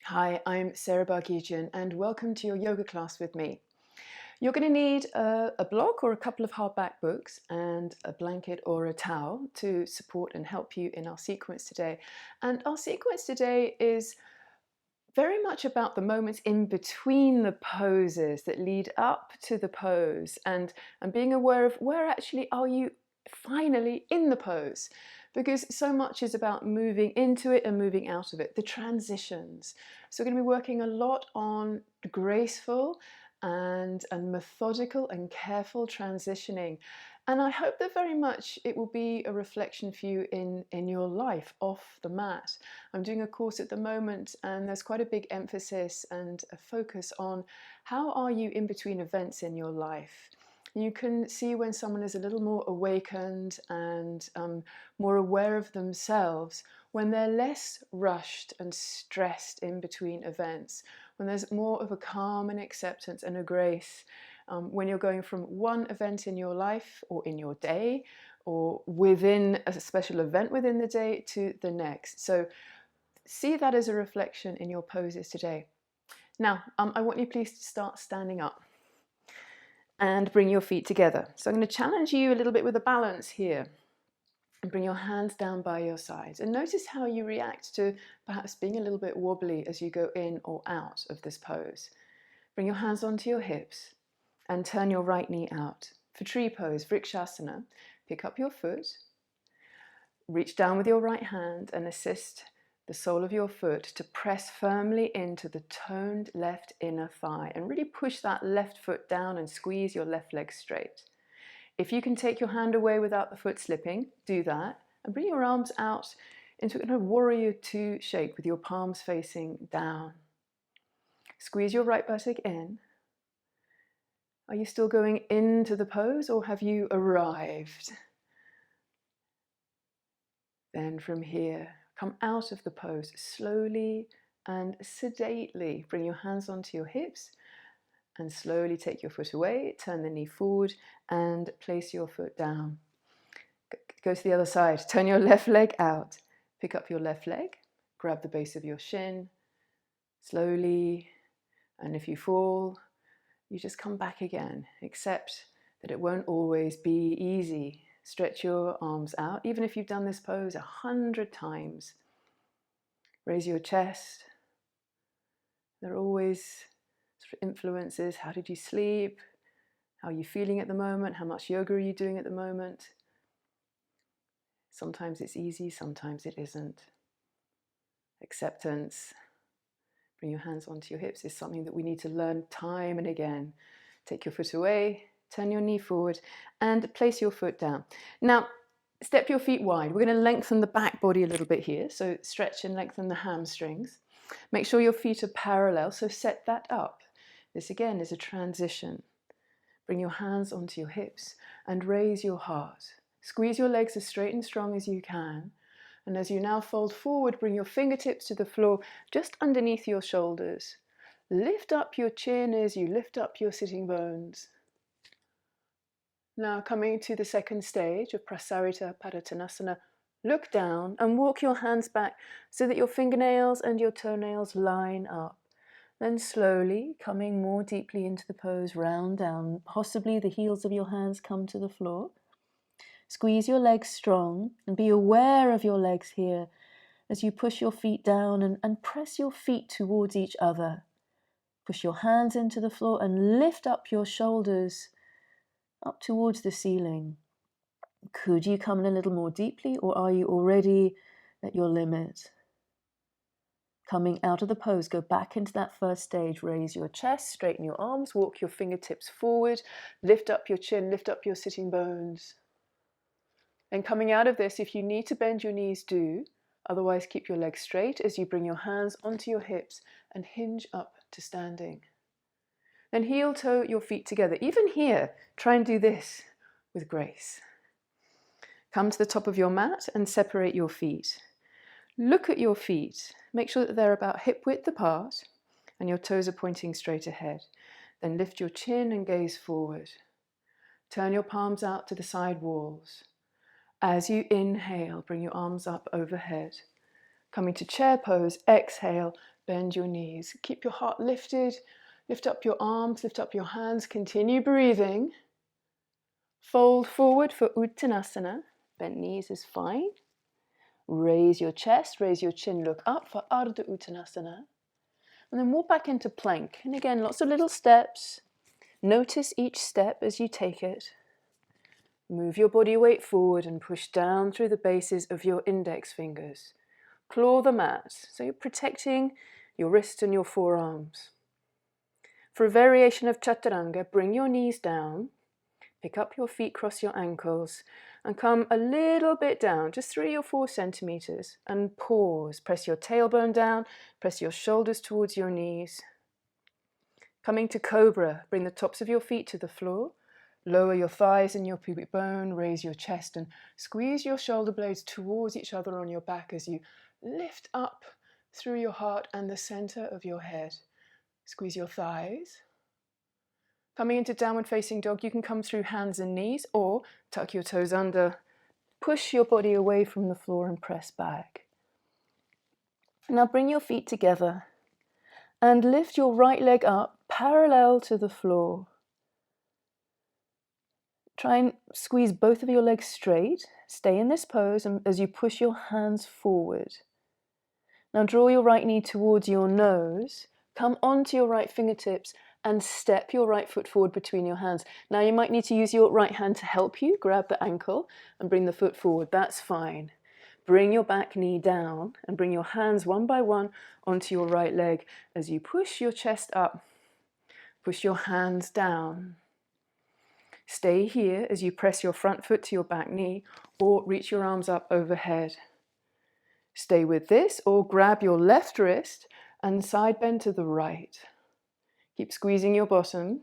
Hi, I'm Sarah Bargigian and welcome to your yoga class with me. You're going to need a block or a couple of hardback books and a blanket or a towel to support and help you in our sequence today. And our sequence today is very much about the moments in between the poses that lead up to the pose and being aware of where actually are you finally in the pose, because so much is about moving into it and moving out of it, the transitions. So we're going to be working a lot on graceful and methodical and careful transitioning. And I hope that very much it will be a reflection for you in your life off the mat. I'm doing a course at the moment and there's quite a big emphasis and a focus on how are you in between events in your life. You can see when someone is a little more awakened and more aware of themselves, when they're less rushed and stressed in between events, when there's more of a calm and acceptance and a grace, when you're going from one event in your life or in your day or within a special event within the day to the next. So see that as a reflection in your poses today. Now, I want you please to start standing up and bring your feet together. So I'm going to challenge you a little bit with a balance here. And bring your hands down by your sides. And notice how you react to perhaps being a little bit wobbly as you go in or out of this pose. Bring your hands onto your hips and turn your right knee out. For tree pose, Vrikshasana, pick up your foot, reach down with your right hand and assist the sole of your foot to press firmly into the toned left inner thigh and really push that left foot down and squeeze your left leg straight. If you can take your hand away without the foot slipping, do that and bring your arms out into a kind of warrior two shape with your palms facing down. Squeeze your right buttock in. Are you still going into the pose or have you arrived? Then from here, come out of the pose slowly and sedately. Bring your hands onto your hips and slowly take your foot away, turn the knee forward and place your foot down. Go to the other side, turn your left leg out, pick up your left leg, grab the base of your shin, slowly, and if you fall, you just come back again. Accept that it won't always be easy. Stretch your arms out, even if you've done this pose 100 times. Raise your chest. There are always sort of influences. How did you sleep? How are you feeling at the moment? How much yoga are you doing at the moment? Sometimes it's easy, sometimes it isn't. Acceptance, bring your hands onto your hips, is something that we need to learn time and again. Take your foot away, turn your knee forward, and place your foot down. Now, step your feet wide. We're going to lengthen the back body a little bit here, so stretch and lengthen the hamstrings. Make sure your feet are parallel, so set that up. This again is a transition. Bring your hands onto your hips and raise your heart. Squeeze your legs as straight and strong as you can. And as you now fold forward, bring your fingertips to the floor just underneath your shoulders. Lift up your chin as you lift up your sitting bones. Now coming to the second stage of Prasarita Tanasana, look down and walk your hands back so that your fingernails and your toenails line up. Then slowly, coming more deeply into the pose, round down. Possibly the heels of your hands come to the floor. Squeeze your legs strong and be aware of your legs here as you push your feet down and press your feet towards each other. Push your hands into the floor and lift up your shoulders up towards the ceiling. Could you come in a little more deeply, or are you already at your limit? Coming out of the pose, go back into that first stage. Raise your chest, straighten your arms, walk your fingertips forward, lift up your chin, lift up your sitting bones. And coming out of this, if you need to bend your knees, do. Otherwise, keep your legs straight as you bring your hands onto your hips and hinge up to standing. Then heel toe your feet together. Even here, try and do this with grace. Come to the top of your mat and separate your feet. Look at your feet. Make sure that they're about hip width apart and your toes are pointing straight ahead. Then lift your chin and gaze forward. Turn your palms out to the side walls. As you inhale, bring your arms up overhead. Coming to chair pose, exhale, bend your knees. Keep your heart lifted, lift up your arms, lift up your hands, continue breathing. Fold forward for Uttanasana, bent knees is fine. Raise your chest, raise your chin, look up for Ardha Uttanasana. And then walk back into plank. And again, lots of little steps. Notice each step as you take it. Move your body weight forward and push down through the bases of your index fingers. Claw the mat, so you're protecting your wrists and your forearms. For a variation of Chaturanga, bring your knees down, pick up your feet, cross your ankles, and come a little bit down, just 3 or 4 centimeters, and pause. Press your tailbone down, press your shoulders towards your knees. Coming to Cobra, bring the tops of your feet to the floor, lower your thighs and your pubic bone, raise your chest, and squeeze your shoulder blades towards each other on your back as you lift up through your heart and the center of your head. Squeeze your thighs. Coming into downward facing dog, you can come through hands and knees or tuck your toes under. Push your body away from the floor and press back. Now bring your feet together and lift your right leg up parallel to the floor. Try and squeeze both of your legs straight. Stay in this pose as you push your hands forward. Now draw your right knee towards your nose. Come onto your right fingertips and step your right foot forward between your hands. Now you might need to use your right hand to help you. Grab the ankle and bring the foot forward. That's fine. Bring your back knee down and bring your hands one by one onto your right leg as you push your chest up. Push your hands down. Stay here as you press your front foot to your back knee or reach your arms up overhead. Stay with this or grab your left wrist and side bend to the right. Keep squeezing your bottom.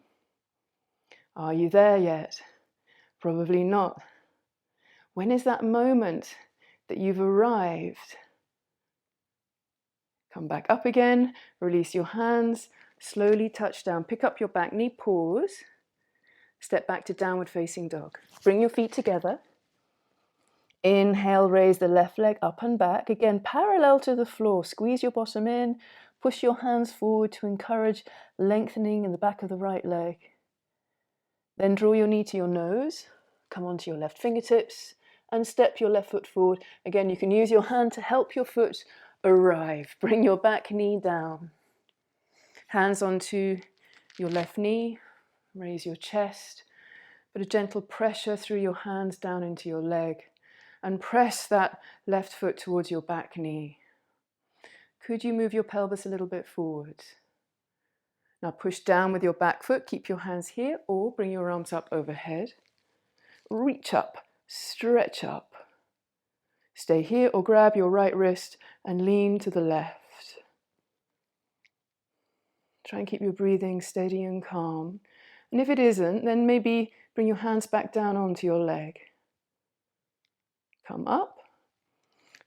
Are you there yet? Probably not. When is that moment that you've arrived? Come back up again, release your hands, slowly touch down. Pick up your back knee, pause. Step back to downward facing dog. Bring your feet together. Inhale, raise the left leg up and back. Again, parallel to the floor. Squeeze your bottom in. Push your hands forward to encourage lengthening in the back of the right leg. Then draw your knee to your nose. Come onto your left fingertips and step your left foot forward. Again, you can use your hand to help your foot arrive. Bring your back knee down. Hands onto your left knee. Raise your chest. Put a gentle pressure through your hands down into your leg. And press that left foot towards your back knee. Could you move your pelvis a little bit forward? Now push down with your back foot. Keep your hands here or bring your arms up overhead. Reach up, stretch up. Stay here or grab your right wrist and lean to the left. Try and keep your breathing steady and calm. And if it isn't, then maybe bring your hands back down onto your leg. Come up.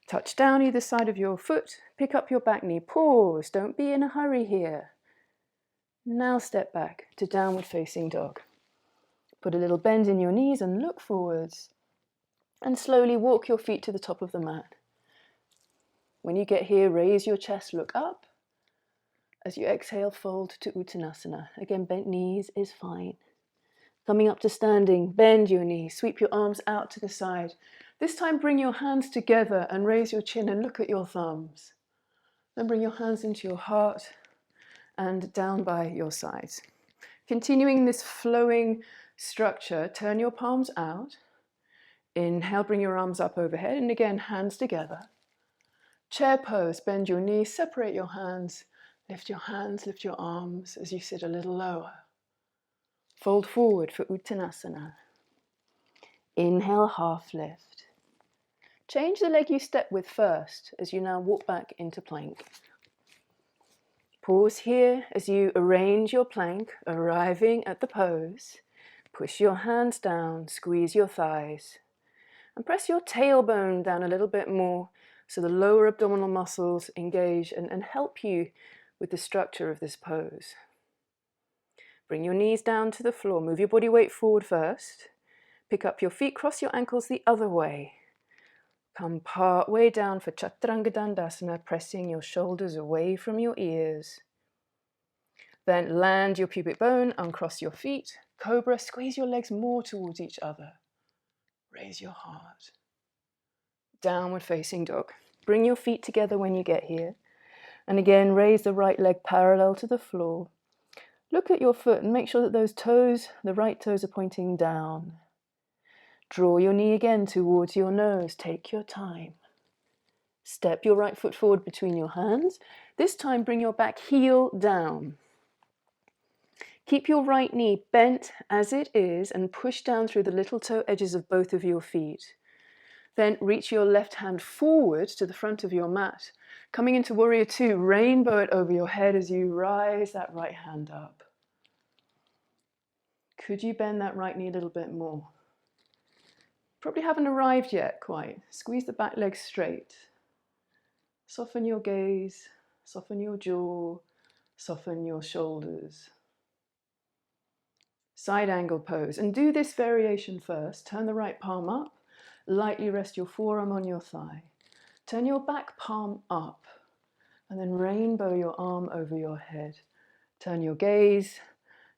Touch down either side of your foot. Pick up your back knee. Pause. Don't be in a hurry here. Now step back to downward facing dog. Put a little bend in your knees and look forwards. And slowly walk your feet to the top of the mat. When you get here, raise your chest, look up. As you exhale, fold to Uttanasana. Again, bent knees is fine. Coming up to standing, bend your knees, sweep your arms out to the side. This time bring your hands together and raise your chin and look at your thumbs. Then bring your hands into your heart and down by your sides. Continuing this flowing structure, turn your palms out. Inhale, bring your arms up overhead, and again, hands together. Chair pose, bend your knees, separate your hands, lift your arms as you sit a little lower. Fold forward for Uttanasana. Inhale, half lift. Change the leg you step with first as you now walk back into plank. Pause here as you arrange your plank, arriving at the pose. Push your hands down, squeeze your thighs, and press your tailbone down a little bit more so the lower abdominal muscles engage and help you with the structure of this pose. Bring your knees down to the floor. Move your body weight forward first. Pick up your feet, cross your ankles the other way. Come part way down for Chaturanga Dandasana, pressing your shoulders away from your ears. Then land your pubic bone, uncross your feet. Cobra, squeeze your legs more towards each other. Raise your heart. Downward facing dog. Bring your feet together when you get here. And again, raise the right leg parallel to the floor. Look at your foot and make sure that those toes, the right toes, are pointing down. Draw your knee again towards your nose. Take your time. Step your right foot forward between your hands. This time, bring your back heel down. Keep your right knee bent as it is and push down through the little toe edges of both of your feet. Then reach your left hand forward to the front of your mat. Coming into Warrior Two, rainbow it over your head as you rise that right hand up. Could you bend that right knee a little bit more? Probably haven't arrived yet quite. Squeeze the back leg straight. Soften your gaze, soften your jaw, soften your shoulders. Side angle pose. And do this variation first. Turn the right palm up. Lightly rest your forearm on your thigh. Turn your back palm up. And then rainbow your arm over your head. Turn your gaze.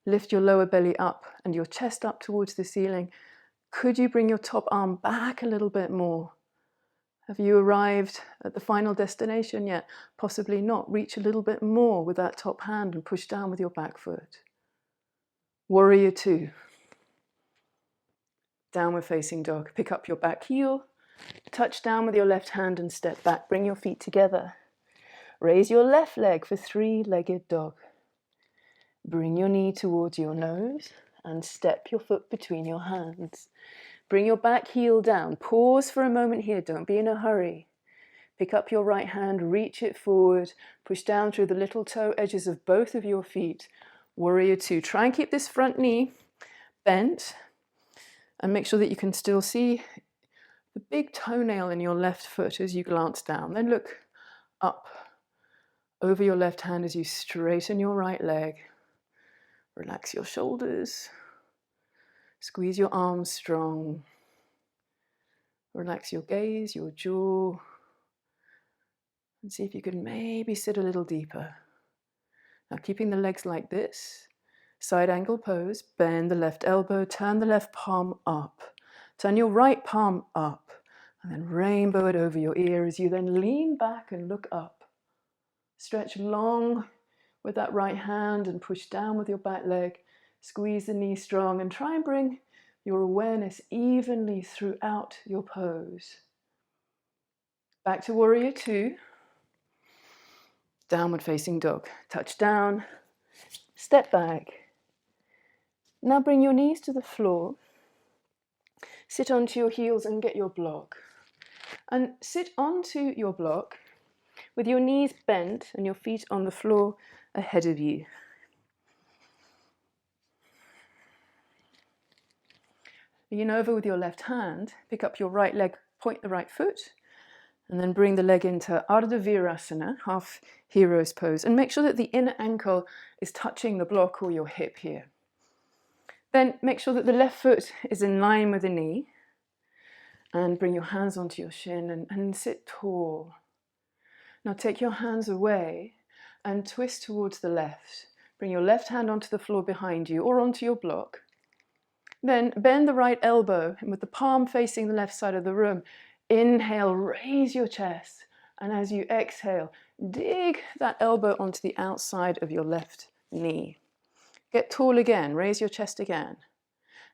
Lift your lower belly up and your chest up towards the ceiling. Could you bring your top arm back a little bit more? Have you arrived at the final destination yet? Possibly not. Reach a little bit more with that top hand and push down with your back foot. Warrior Two. Downward facing dog. Pick up your back heel. Touch down with your left hand and step back. Bring your feet together. Raise your left leg for three-legged dog. Bring your knee towards your nose and step your foot between your hands. Bring your back heel down. Pause for a moment here. Don't be in a hurry. Pick up your right hand, reach it forward, push down through the little toe edges of both of your feet. Warrior Two. Try and keep this front knee bent and make sure that you can still see the big toenail in your left foot as you glance down. Then look up over your left hand as you straighten your right leg. Relax your shoulders. Squeeze your arms strong. Relax your gaze, your jaw. And see if you can maybe sit a little deeper. Now keeping the legs like this. Side angle pose. Bend the left elbow. Turn the left palm up. Turn your right palm up. And then rainbow it over your ear as you then lean back and look up. Stretch long with that right hand and push down with your back leg. Squeeze the knee strong and try and bring your awareness evenly throughout your pose. Back to Warrior Two. Downward facing dog. Touch down. Step back. Now bring your knees to the floor. Sit onto your heels and get your block. And sit onto your block with your knees bent and your feet on the floor ahead of you. Lean over with your left hand, pick up your right leg, point the right foot, and then bring the leg into Ardha Virasana, half hero's pose, and make sure that the inner ankle is touching the block or your hip here. Then make sure that the left foot is in line with the knee, and bring your hands onto your shin and sit tall. Now take your hands away and twist towards the left. Bring your left hand onto the floor behind you or onto your block. Then bend the right elbow and with the palm facing the left side of the room, inhale, raise your chest. And as you exhale, dig that elbow onto the outside of your left knee. Get tall again, raise your chest again.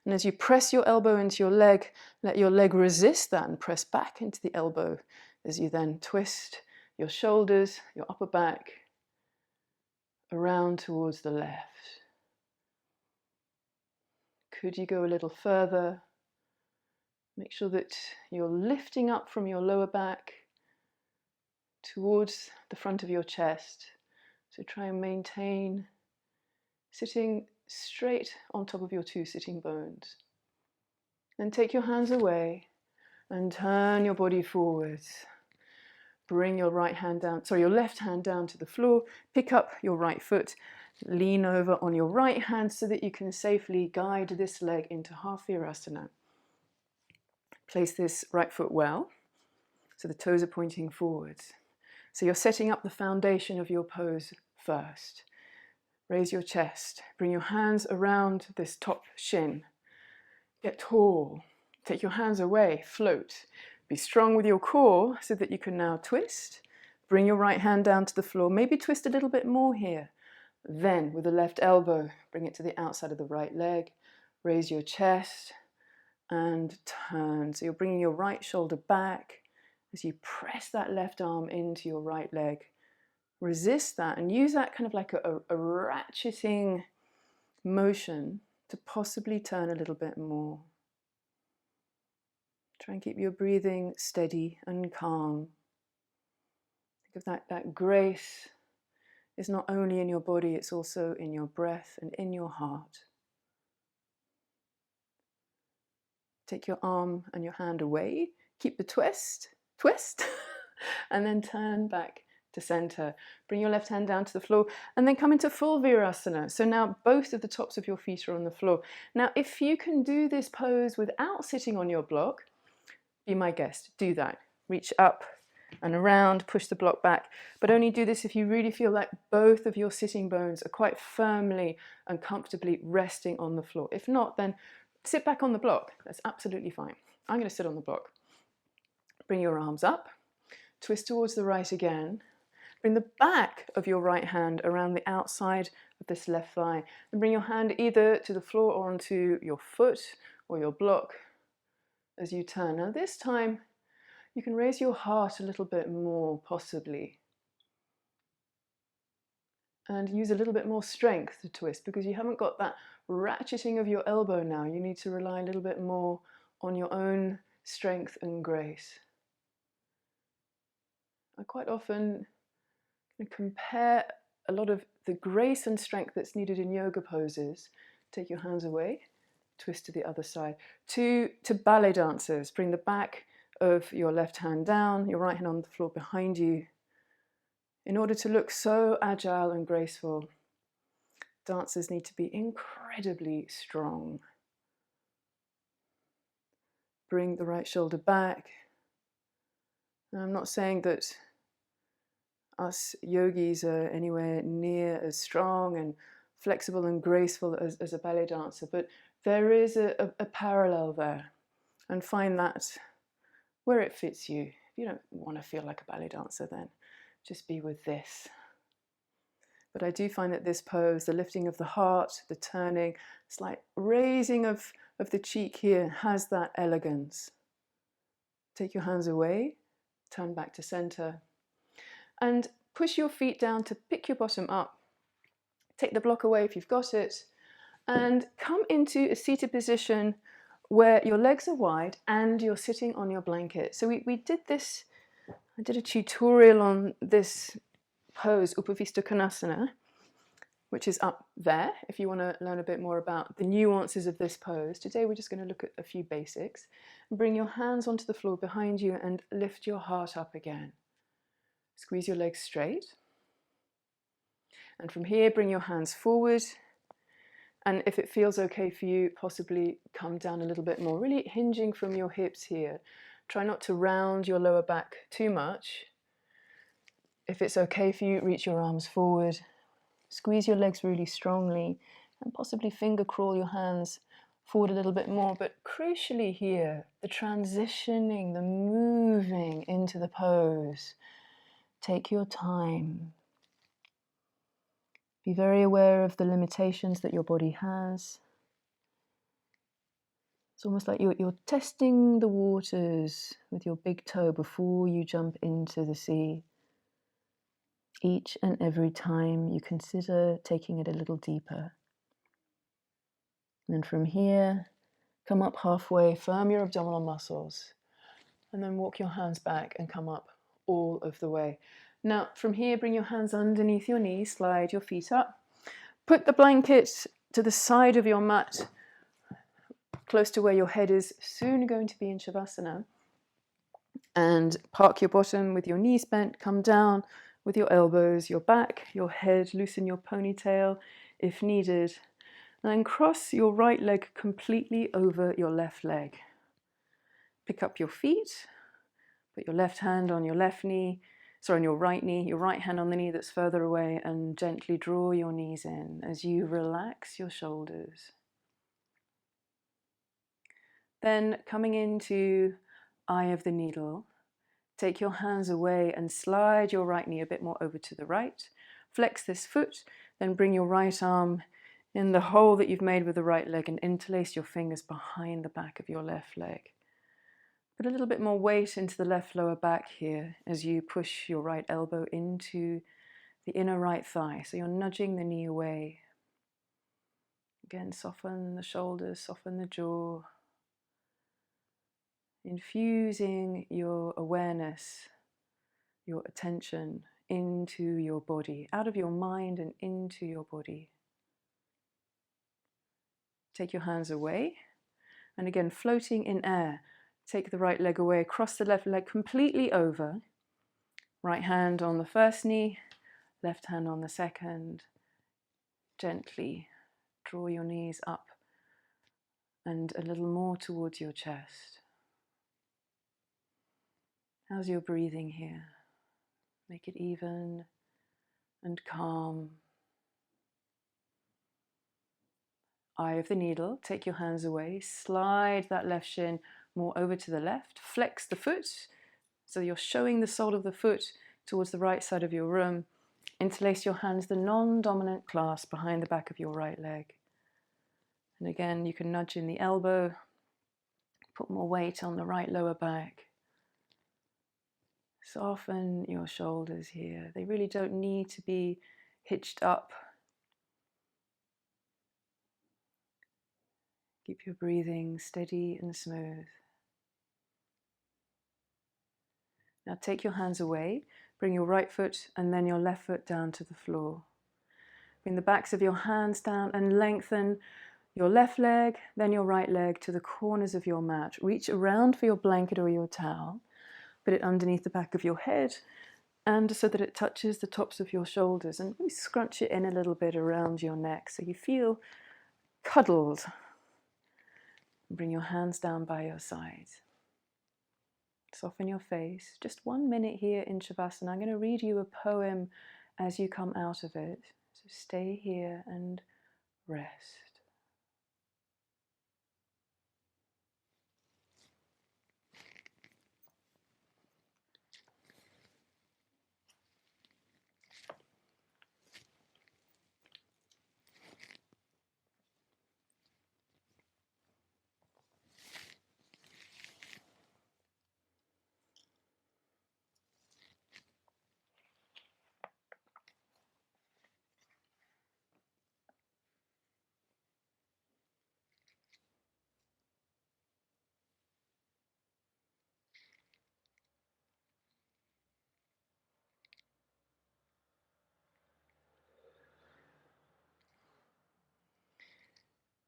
And as you press your elbow into your leg, let your leg resist that and press back into the elbow as you then twist your shoulders, your upper back, around towards the left. Could you go a little further? Make sure that you're lifting up from your lower back towards the front of your chest. So try and maintain sitting straight on top of your two sitting bones. Then take your hands away and turn your body forwards. Bring your left hand down to the floor. Pick up your right foot. Lean over on your right hand so that you can safely guide this leg into half Virasana. Place this right foot well. So the toes are pointing forwards. So you're setting up the foundation of your pose first. Raise your chest. Bring your hands around this top shin. Get tall. Take your hands away. Float. Be strong with your core so that you can now twist. Bring your right hand down to the floor. Maybe twist a little bit more here. Then with the left elbow, bring it to the outside of the right leg. Raise your chest and turn. So you're bringing your right shoulder back as you press that left arm into your right leg. Resist that and use that kind of like a ratcheting motion to possibly turn a little bit more. Try and keep your breathing steady and calm. Think of that grace is not only in your body, it's also in your breath and in your heart. Take your arm and your hand away. Keep the twist, and then turn back to center. Bring your left hand down to the floor and then come into full Vrikshasana. So now both of the tops of your feet are on the floor. Now, if you can do this pose without sitting on your block, be my guest. Do that. Reach up and around, push the block back, but only do this if you really feel like both of your sitting bones are quite firmly and comfortably resting on the floor. If not, then sit back on the block. That's absolutely fine. I'm going to sit on the block. Bring your arms up, twist towards the right again. Bring the back of your right hand around the outside of this left thigh and bring your hand either to the floor or onto your foot or your block as you turn. Now this time you can raise your heart a little bit more, possibly, and use a little bit more strength to twist because you haven't got that ratcheting of your elbow now. You need to rely a little bit more on your own strength and grace. I quite often compare a lot of the grace and strength that's needed in yoga poses. Take your hands away, twist to the other side. To ballet dancers, bring the back of your left hand down, your right hand on the floor behind you. In order to look so agile and graceful, dancers need to be incredibly strong. Bring the right shoulder back. And I'm not saying that us yogis are anywhere near as strong and flexible and graceful as a ballet dancer, but there is a parallel there, and find that where it fits you. If you don't want to feel like a ballet dancer, then just be with this. But I do find that this pose, the lifting of the heart, the turning, slight raising of the cheek here, has that elegance. Take your hands away, turn back to center, and push your feet down to pick your bottom up. Take the block away if you've got it, and come into a seated position where your legs are wide and you're sitting on your blanket. So we did this, I did a tutorial on this pose, Upavista Konasana, which is up there if you want to learn a bit more about the nuances of this pose. Today we're just going to look at a few basics. Bring your hands onto the floor behind you and lift your heart up again. Squeeze your legs straight. And from here, bring your hands forward. And if it feels okay for you, possibly come down a little bit more, really hinging from your hips here. Try not to round your lower back too much. If it's okay for you, reach your arms forward. Squeeze your legs really strongly and possibly finger crawl your hands forward a little bit more. But crucially here, the transitioning, the moving into the pose. Take your time. Be very aware of the limitations that your body has. It's almost like you're testing the waters with your big toe before you jump into the sea. Each and every time you consider taking it a little deeper. And then from here, come up halfway, firm your abdominal muscles, and then walk your hands back and come up all of the way. Now, from here, bring your hands underneath your knees, slide your feet up. Put the blanket to the side of your mat, close to where your head is soon going to be in Shavasana. And park your bottom with your knees bent, come down with your elbows, your back, your head, loosen your ponytail if needed. And then cross your right leg completely over your left leg. Pick up your feet, Put your left hand on your left knee, on your right knee, your right hand on the knee that's further away, and gently draw your knees in as you relax your shoulders. Then coming into eye of the needle, take your hands away and slide your right knee a bit more over to the right. Flex this foot, then bring your right arm in the hole that you've made with the right leg and interlace your fingers behind the back of your left leg. Put a little bit more weight into the left lower back here as you push your right elbow into the inner right thigh. So you're nudging the knee away. Again, soften the shoulders, soften the jaw. Infusing your awareness, your attention into your body, out of your mind and into your body. Take your hands away, and again, floating in air. Take the right leg away, cross the left leg completely over. Right hand on the first knee, left hand on the second. Gently draw your knees up and a little more towards your chest. How's your breathing here? Make it even and calm. Eye of the needle, take your hands away, slide that left shin more over to the left, flex the foot, so you're showing the sole of the foot towards the right side of your room. Interlace your hands, the non-dominant clasp behind the back of your right leg. And again, you can nudge in the elbow, put more weight on the right lower back. Soften your shoulders here. They really don't need to be hitched up. Keep your breathing steady and smooth. Now take your hands away, bring your right foot and then your left foot down to the floor. Bring the backs of your hands down and lengthen your left leg, then your right leg to the corners of your mat. Reach around for your blanket or your towel. Put it underneath the back of your head and so that it touches the tops of your shoulders, and really scrunch it in a little bit around your neck so you feel cuddled. Bring your hands down by your sides. Soften your face. Just 1 minute here in Shavasana. I'm going to read you a poem as you come out of it. So stay here and rest.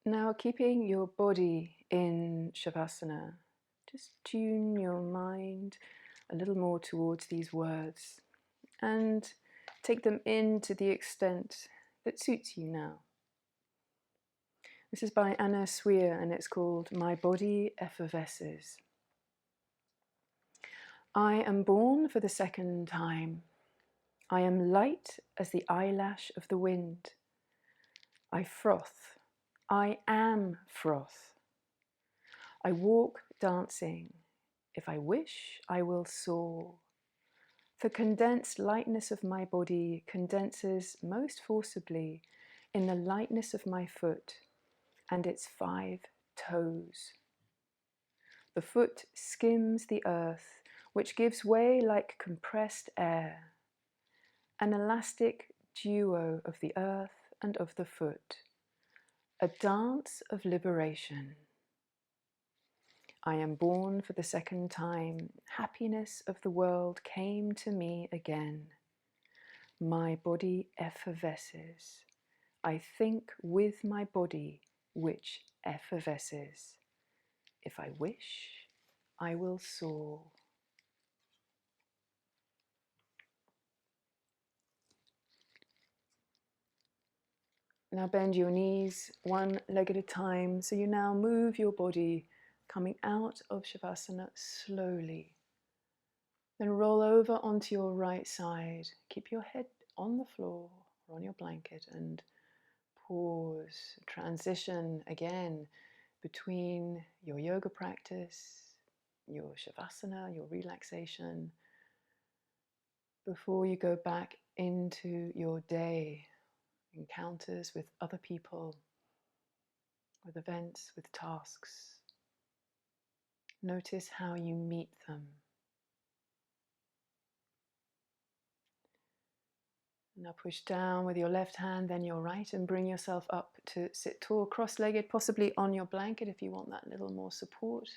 Now, keeping your body in Shavasana, just tune your mind a little more towards these words and take them in to the extent that suits you now. This is by Anna Swir and it's called My Body Effervesces. I am born for the second time. I am light as the eyelash of the wind. I froth. I am froth. I walk dancing. If I wish, I will soar. The condensed lightness of my body condenses most forcibly in the lightness of my foot and its 5 toes. The foot skims the earth, which gives way like compressed air, an elastic duo of the earth and of the foot, a dance of liberation. I am born for the second time. Happiness of the world came to me again. My body effervesces. I think with my body, which effervesces. If I wish, I will soar. Now bend your knees 1 leg at a time. So you now move your body coming out of Shavasana slowly. Then roll over onto your right side. Keep your head on the floor or on your blanket and pause. Transition again between your yoga practice, your shavasana, your relaxation, before you go back into your day, encounters with other people, with events, with tasks. Notice how you meet them. Now push down with your left hand, then your right, and bring yourself up to sit tall, cross-legged, possibly on your blanket if you want that little more support.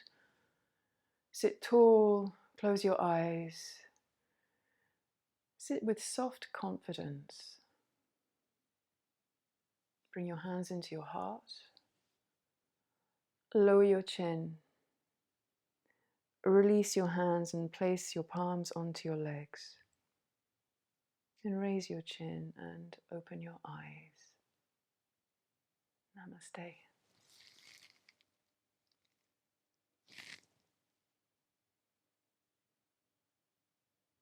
Sit tall, close your eyes. Sit with soft confidence. Bring your hands into your heart. Lower your chin. Release your hands and place your palms onto your legs. And raise your chin and open your eyes. Namaste.